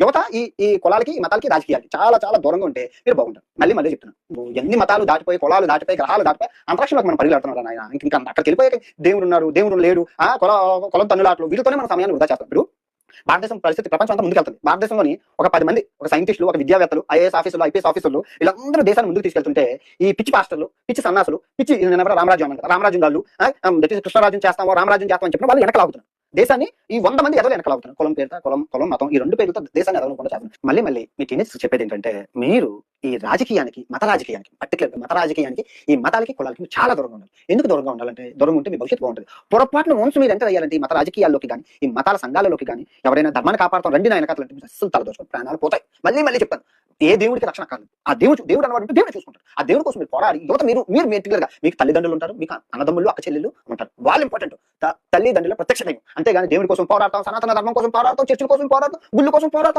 యువత ఈ కులాలకి, ఈ మతాలకి, రాజకీయాలకి చాలా చాలా దూరంగా ఉంటే మీరు బాగుంటారు. మళ్ళీ మళ్ళీ చెప్తున్నాను. నువ్వు ఎన్ని మతాలు దాటిపోయి, కులాలు దాటిపోయి, గ్రహాలు దాటిపోయి అంతరిక్షంలోకి మనం పరిగెడుతున్నారా నాయన. ఇంకా అక్కడికి వెళ్ళిపోయాక దేవుడు ఉన్నాడు, దేవుడు లేడు, కులం తన్నులాటలు వీటితోనే మన సమయాన్ని వృధా చేస్తాం. ఇప్పుడు భారతదేశం పరిస్థితి ప్రపంచం అంతా ముందుకెళ్తుంది. భారతదేశంలోని ఒక 10 మంది, ఒక సైంటిస్టులు, ఒక విద్యావేత్తలు, ఐఏఎస్ ఆఫీసులు, ఐపీఎస్ ఆఫీసర్లు వీళ్ళందరూ దేశాన్ని ముందుకు తీసుకెళ్తుంటే ఈ పిచ్చి పాస్టర్లు, పిచ్చి సన్నాసులు, పిచ్చి రామరాజ్యం అంటారు, రామరాజ్యం గాళ్ళు కృష్ణరాజ్యం చేస్తామో రామరాజ్యం చేస్తామని చెప్పిన వాళ్ళు వెనకలాగుతున్నారు. దేశాన్ని ఈ 100 మంది ఎదలు వెనకలాగుతున్నారు. కులం పేరుతో, కులం మతం ఈ 2 పేర్లతో దేశాన్ని ఎదలకుండా చేస్తున్నారు. మళ్ళీ మీ టీనేజ్ చెప్పేది ఏంటంటే, మీరు ఈ రాజకీయానికి, మత రాజకీయానికి, పర్టికులర్ మత రాజకీయానికి, ఈ మతాలకి, కులాలకి చాలా దూరంగా ఉండాలి. ఎందుకు దూరంగా ఉండాలంటే, దూరంగా ఉంటే మీ భవిష్యత్తు బాగుంటుంది. పొరపాటున వన్స్ మీరు ఎంటర్ అయ్యారంటే ఈ మత రాజకీయాల్లోకి కానీ, ఈ మతాల సంఘాలలోకి కానీ, ఎవరైనా ధర్మాన్ని కాపాడుతాం రండి నా వెనకాలంటే అస్సలు తలదోచుకోండి, ప్రాణాలు పోతాయి. మళ్ళీ చెప్తాను, ఏ దేవుడికి రక్షణ కాదు. ఆ దేవుడు అన్నవాడు దేవుడు చూసుకుంటారు. ఆ దేవుడి కోసం మీరు పోరాడి యువత మీరు క్లియర్ గా మీకు తల్లిదండ్రులు ఉంటారు, మీకు అన్నదమ్ములు, అక్క చెల్లెలు ఉంటారు. వాళ్ళు ఇంపార్టెంట్. తల్లిదండ్రుల ప్రత్యక్ష దైవం. అంతేగాని దేవుడి కోసం పోరాడతాం, సనాతన ధర్మం కోసం పోరాడతాం, చర్చల కోసం పోరాడతాం, గుళ్ళు కోసం పోరాడతాం.